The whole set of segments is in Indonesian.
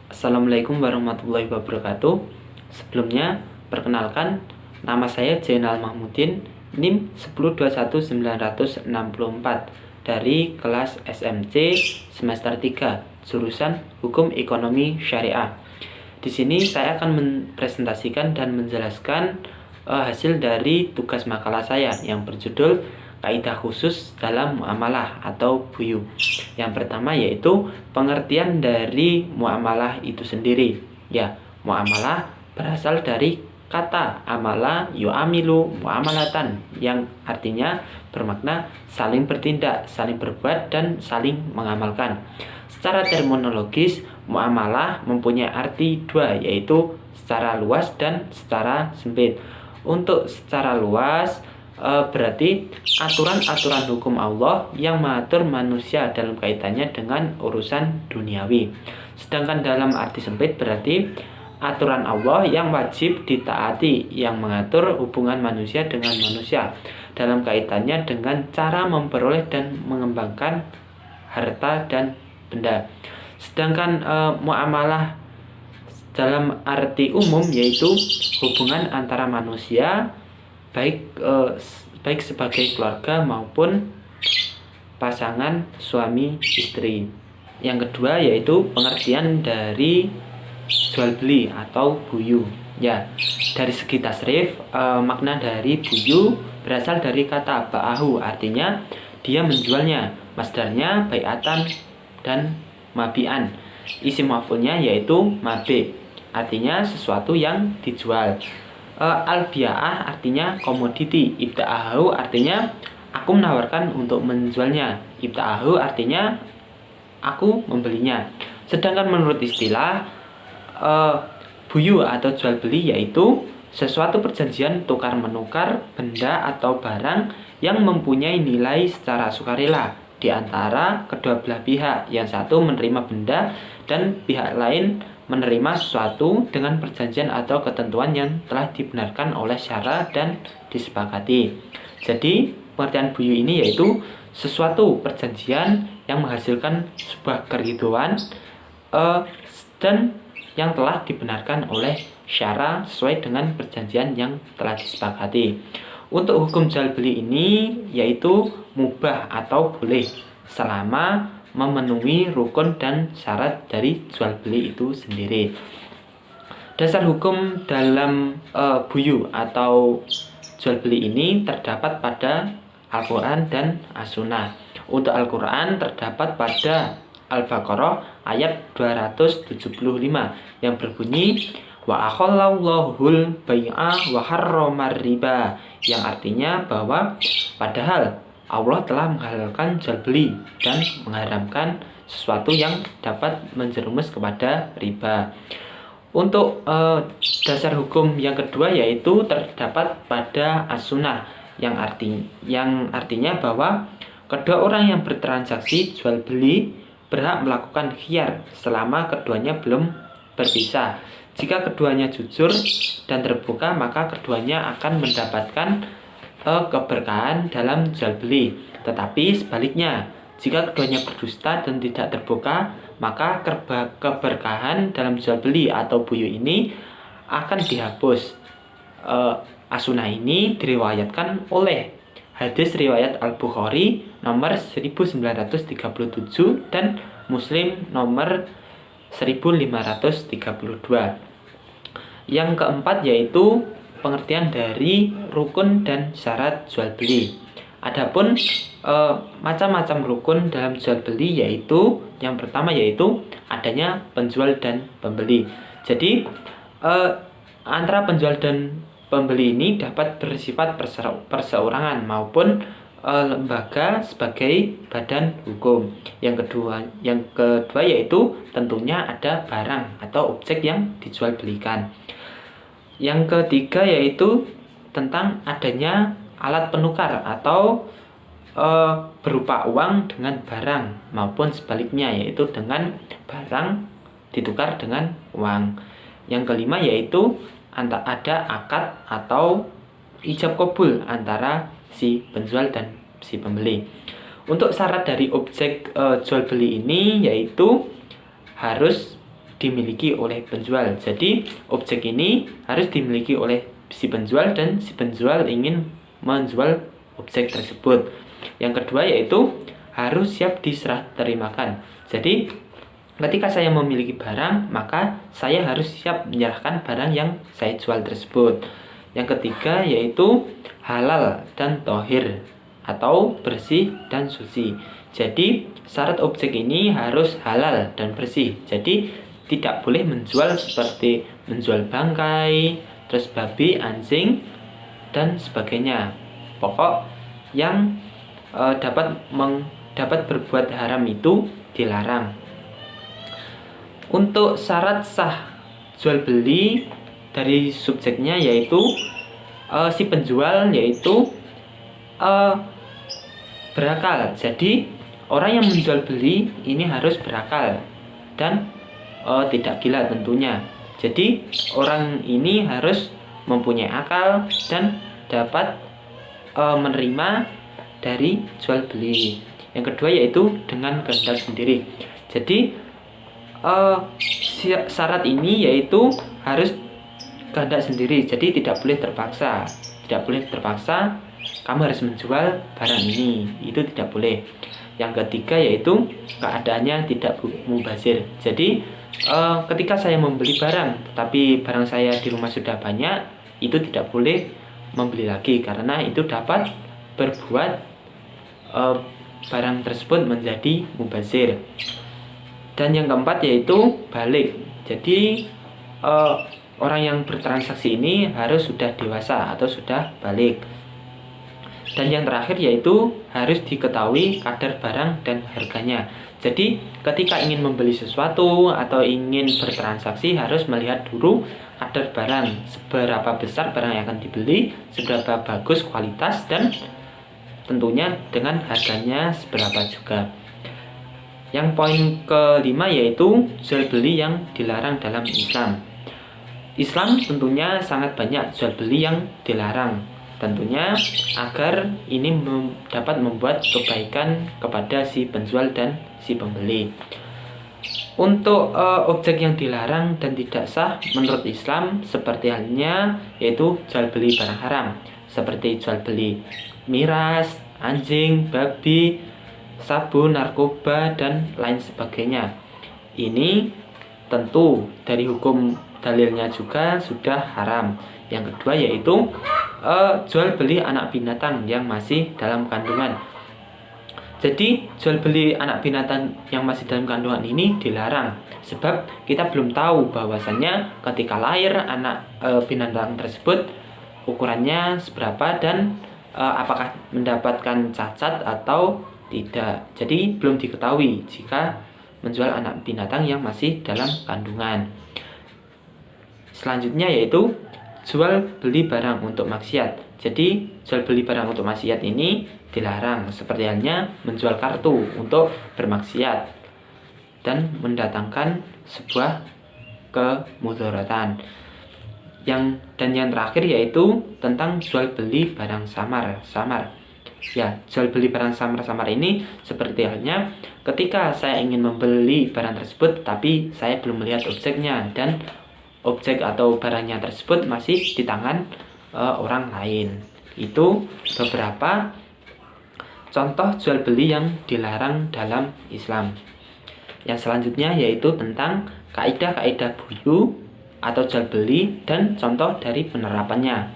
Assalamualaikum warahmatullahi wabarakatuh. Sebelumnya, perkenalkan, nama saya Zainal Mahmudin, NIM 1021964 dari kelas SMC semester 3, jurusan Hukum Ekonomi Syariah. Di sini saya akan mempresentasikan dan menjelaskan hasil dari tugas makalah saya yang berjudul Kaidah khusus dalam muamalah atau buyu. Yang pertama yaitu pengertian dari muamalah itu sendiri. Ya, muamalah berasal dari kata amala yu'amilu muamalatan yang artinya bermakna saling bertindak, saling berbuat, dan saling mengamalkan. Secara terminologis, muamalah mempunyai arti dua, yaitu secara luas dan secara sempit. Untuk secara luas, berarti aturan-aturan hukum Allah yang mengatur manusia dalam kaitannya dengan urusan duniawi. Sedangkan dalam arti sempit berarti aturan Allah yang wajib ditaati, yang mengatur hubungan manusia dengan manusia dalam kaitannya dengan cara memperoleh dan mengembangkan harta dan benda. Sedangkan muamalah dalam arti umum yaitu hubungan antara manusia baik sebagai keluarga maupun pasangan suami istri. Yang kedua yaitu pengertian dari jual beli atau buyu. Ya, dari segi tasrif, makna dari buyu berasal dari kata ba'ahu, artinya dia menjualnya. Masdarnya bai'atan dan mabi'an. Isim maf'ulnya yaitu mabi', artinya sesuatu yang dijual. Al-bi'ah artinya komoditi, ibta'ahu artinya aku menawarkan untuk menjualnya, ibta'ahu artinya aku membelinya. Sedangkan menurut istilah buyu atau jual beli yaitu sesuatu perjanjian tukar menukar benda atau barang yang mempunyai nilai secara sukarela di antara kedua belah pihak. Yang satu menerima benda dan pihak lain menerima sesuatu dengan perjanjian atau ketentuan yang telah dibenarkan oleh syara dan disepakati. Jadi, pengertian buyu ini yaitu sesuatu perjanjian yang menghasilkan sebuah keridhoan dan yang telah dibenarkan oleh syara sesuai dengan perjanjian yang telah disepakati. Untuk hukum jual beli ini yaitu mubah atau boleh selama memenuhi rukun dan syarat dari jual beli itu sendiri. Dasar hukum dalam buyu atau jual beli ini terdapat pada Al-Quran dan As-Sunnah. Untuk Al-Quran terdapat pada Al-Baqarah ayat 275 yang berbunyi wa akhallallahul bai'a wa harramar riba, yang artinya bahwa padahal Allah telah menghalalkan jual beli dan mengharamkan sesuatu yang dapat menjerumus kepada riba. Untuk dasar hukum yang kedua yaitu terdapat pada As-Sunnah yang artinya bahwa kedua orang yang bertransaksi jual beli berhak melakukan khiyar selama keduanya belum berpisah. Jika keduanya jujur dan terbuka, maka keduanya akan mendapatkan keberkahan dalam jual beli. Tetapi sebaliknya, jika keduanya berdusta dan tidak terbuka, maka keberkahan dalam jual beli atau buyu ini akan dihapus. As-Sunnah ini diriwayatkan oleh hadis riwayat Al-Bukhari nomor 1937 dan Muslim nomor 1532. Yang keempat yaitu pengertian dari rukun dan syarat jual beli. Adapun macam-macam rukun dalam jual beli yaitu yang pertama yaitu adanya penjual dan pembeli. Jadi antara penjual dan pembeli ini dapat bersifat perseorangan maupun lembaga sebagai badan hukum. Yang kedua yaitu tentunya ada barang atau objek yang dijual belikan. Yang ketiga yaitu tentang adanya alat penukar atau berupa uang dengan barang maupun sebaliknya, yaitu dengan barang ditukar dengan uang. Yang kelima yaitu ada akad atau ijab kabul antara si penjual dan si pembeli. Untuk syarat dari objek jual beli ini yaitu harus dimiliki oleh penjual. Jadi objek ini harus dimiliki oleh si penjual dan si penjual ingin menjual objek tersebut. Yang kedua yaitu harus siap diserah terimakan. Jadi ketika saya memiliki barang, maka saya harus siap menyerahkan barang yang saya jual tersebut. Yang ketiga yaitu halal dan tohir atau bersih dan suci. Jadi syarat objek ini harus halal dan bersih. Jadi tidak boleh menjual seperti menjual bangkai, terus babi, anjing, dan sebagainya. Pokok yang dapat berbuat haram itu dilarang. Untuk syarat sah jual beli dari subjeknya yaitu si penjual yaitu berakal. Jadi orang yang menjual beli ini harus berakal dan tidak gila tentunya. Jadi orang ini harus mempunyai akal dan dapat menerima dari jual beli. Yang kedua yaitu dengan kehendak sendiri. Jadi syarat ini yaitu harus kehendak sendiri. Jadi tidak boleh terpaksa. Tidak boleh terpaksa kamu harus menjual barang ini. Itu tidak boleh. Yang ketiga yaitu keadaannya tidak mubazir. Jadi ketika saya membeli barang tetapi barang saya di rumah sudah banyak, itu tidak boleh membeli lagi karena itu dapat berbuat barang tersebut menjadi mubazir. Dan yang keempat yaitu balik. Jadi orang yang bertransaksi ini harus sudah dewasa atau sudah balik. Dan yang terakhir yaitu harus diketahui kadar barang dan harganya. Jadi ketika ingin membeli sesuatu atau ingin bertransaksi harus melihat dulu kadar barang, seberapa besar barang yang akan dibeli, seberapa bagus kualitas, dan tentunya dengan harganya seberapa juga. Yang poin kelima yaitu jual beli yang dilarang dalam Islam. Islam tentunya sangat banyak jual beli yang dilarang. Tentunya agar ini dapat membuat kebaikan kepada si penjual dan si pembeli. Untuk objek yang dilarang dan tidak sah menurut Islam seperti halnya yaitu jual beli barang haram, seperti jual beli miras, anjing, babi, sabun, narkoba, dan lain sebagainya. Ini tentu dari hukum dalilnya juga sudah haram. Yang kedua yaitu jual beli anak binatang yang masih dalam kandungan. Jadi jual beli anak binatang yang masih dalam kandungan ini dilarang, sebab kita belum tahu bahwasannya ketika lahir anak binatang tersebut ukurannya seberapa dan apakah mendapatkan cacat atau tidak. Jadi belum diketahui jika menjual anak binatang yang masih dalam kandungan. Selanjutnya yaitu jual beli barang untuk maksiat. Jadi jual beli barang untuk maksiat ini dilarang, seperti halnya menjual kartu untuk bermaksiat dan mendatangkan sebuah kemudaratan. Yang terakhir yaitu tentang jual beli barang samar. Ya, jual beli barang samar ini seperti halnya ketika saya ingin membeli barang tersebut tapi saya belum melihat objeknya dan objek atau barangnya tersebut masih di tangan orang lain. Itu beberapa contoh jual beli yang dilarang dalam Islam. Yang selanjutnya yaitu tentang kaidah-kaidah buyu atau jual beli dan contoh dari penerapannya.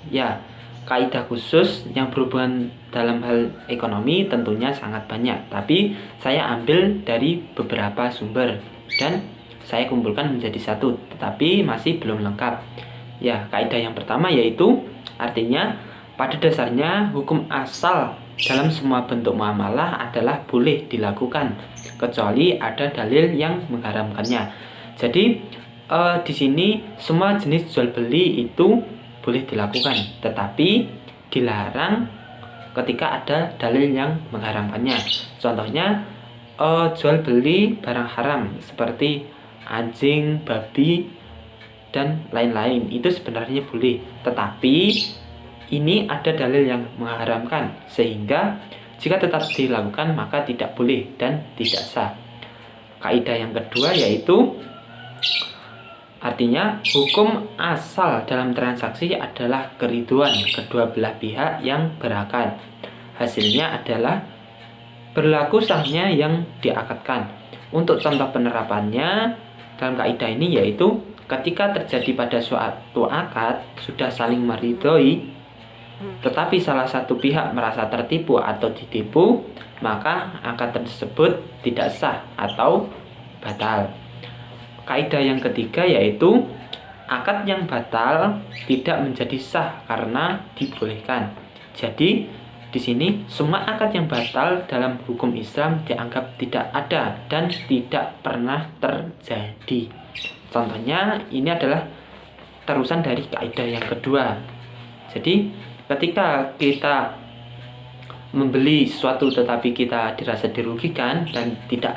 Ya, kaidah khusus yang berhubungan dalam hal ekonomi tentunya sangat banyak, tapi saya ambil dari beberapa sumber dan saya kumpulkan menjadi satu, tetapi masih belum lengkap. Ya, kaidah yang pertama yaitu artinya pada dasarnya hukum asal dalam semua bentuk muamalah adalah boleh dilakukan kecuali ada dalil yang mengharamkannya. Jadi di sini semua jenis jual beli itu boleh dilakukan, tetapi dilarang ketika ada dalil yang mengharamkannya. Contohnya jual beli barang haram seperti anjing, babi, dan lain-lain itu sebenarnya boleh, tetapi ini ada dalil yang mengharamkan sehingga jika tetap dilakukan maka tidak boleh dan tidak sah. Kaidah yang kedua yaitu Artinya, hukum asal dalam transaksi adalah keriduan kedua belah pihak yang berakad. Hasilnya adalah berlaku sahnya yang diakadkan. Untuk contoh penerapannya dalam kaidah ini yaitu ketika terjadi pada suatu akad sudah saling meridhoi, tetapi salah satu pihak merasa tertipu atau ditipu, maka akad tersebut tidak sah atau batal. Kaidah yang ketiga yaitu akad yang batal tidak menjadi sah karena dibolehkan. Jadi di sini semua akad yang batal dalam hukum Islam dianggap tidak ada dan tidak pernah terjadi. Contohnya ini adalah terusan dari kaidah yang kedua. Jadi ketika kita membeli sesuatu tetapi kita dirasa dirugikan dan kita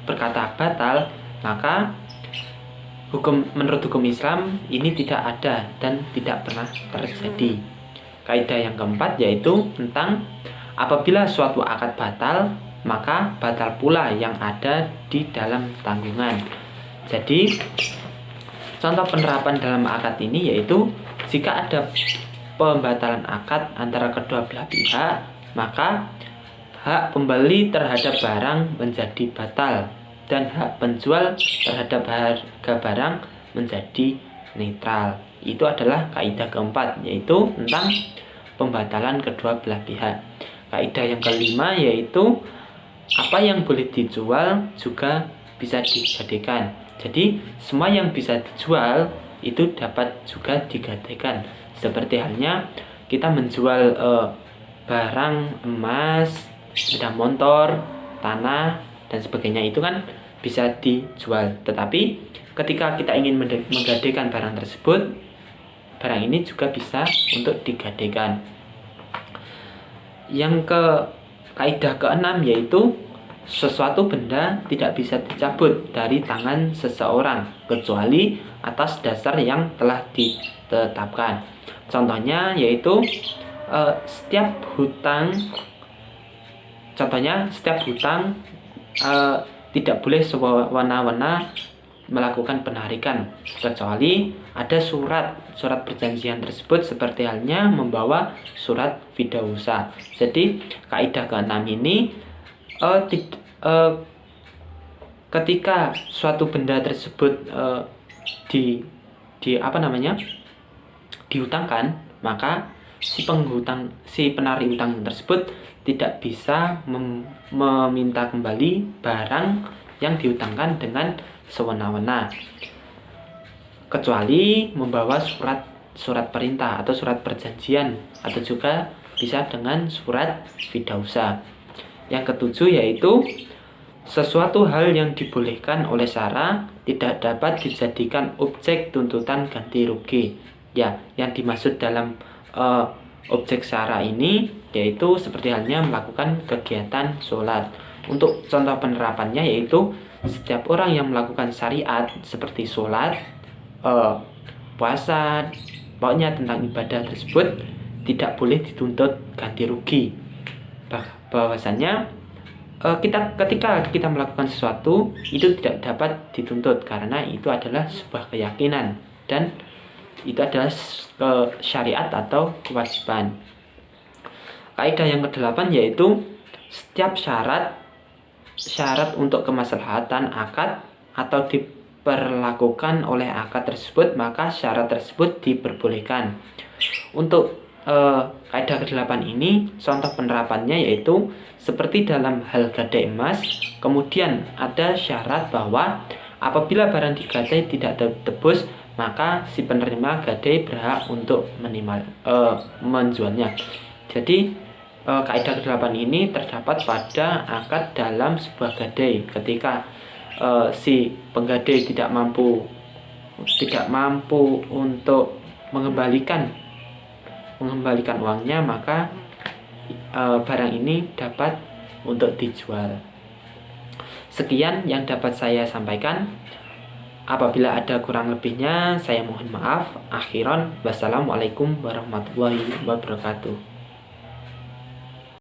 berkata batal, maka menurut hukum Islam ini tidak ada dan tidak pernah terjadi. Kaidah yang keempat yaitu tentang apabila suatu akad batal, maka batal pula yang ada di dalam tanggungan. Jadi contoh penerapan dalam akad ini yaitu jika ada pembatalan akad antara kedua belah pihak, maka hak pembeli terhadap barang menjadi batal dan hak penjual terhadap harga barang menjadi netral. Itu adalah kaidah keempat, yaitu tentang pembatalan kedua belah pihak. Kaidah yang kelima yaitu apa yang boleh dijual juga bisa digadaikan. Jadi semua yang bisa dijual itu dapat juga digadaikan. Seperti halnya kita menjual barang emas, sepeda motor, tanah, dan sebagainya itu kan bisa dijual. Tetapi ketika kita ingin menggadaikan barang tersebut, barang ini juga bisa untuk digadaikan. Yang kaidah keenam yaitu sesuatu benda tidak bisa dicabut dari tangan seseorang kecuali atas dasar yang telah ditetapkan. Contohnya yaitu setiap hutang tidak boleh sewenang-wenang melakukan penarikan kecuali ada surat perjanjian tersebut, seperti halnya membawa surat fidausa. Jadi kaidah keenam ini ketika suatu benda tersebut dihutangkan, maka si penarik utang tersebut tidak bisa meminta kembali barang yang dihutangkan dengan sewenang-wenang kecuali membawa surat perintah atau surat perjanjian, atau juga bisa dengan surat fidausa. Yang ketujuh yaitu sesuatu hal yang dibolehkan oleh syara tidak dapat dijadikan objek tuntutan ganti rugi. Ya, yang dimaksud dalam objek syara ini yaitu seperti halnya melakukan kegiatan sholat. Untuk contoh penerapannya yaitu setiap orang yang melakukan syariat seperti sholat, puasa, pokoknya tentang ibadah tersebut tidak boleh dituntut ganti rugi. Bahwasanya ketika kita melakukan sesuatu itu tidak dapat dituntut karena itu adalah sebuah keyakinan dan itu adalah syariat atau kewajiban. Kaidah yang kedelapan yaitu setiap syarat untuk kemaslahatan akad atau diperlakukan oleh akad tersebut, maka syarat tersebut diperbolehkan. Untuk kaidah ke-8 ini contoh penerapannya yaitu seperti dalam hal gadai emas, kemudian ada syarat bahwa apabila barang digadai tidak tebus, maka si penerima gadai berhak untuk menjualnya. Jadi kaidah ke-8 ini terdapat pada akad dalam sebuah gadai. Ketika si penggadai tidak mampu untuk mengembalikan uangnya, maka barang ini dapat untuk dijual. Sekian yang dapat saya sampaikan. Apabila ada kurang lebihnya, saya mohon maaf. Akhiran, wassalamualaikum warahmatullahi wabarakatuh.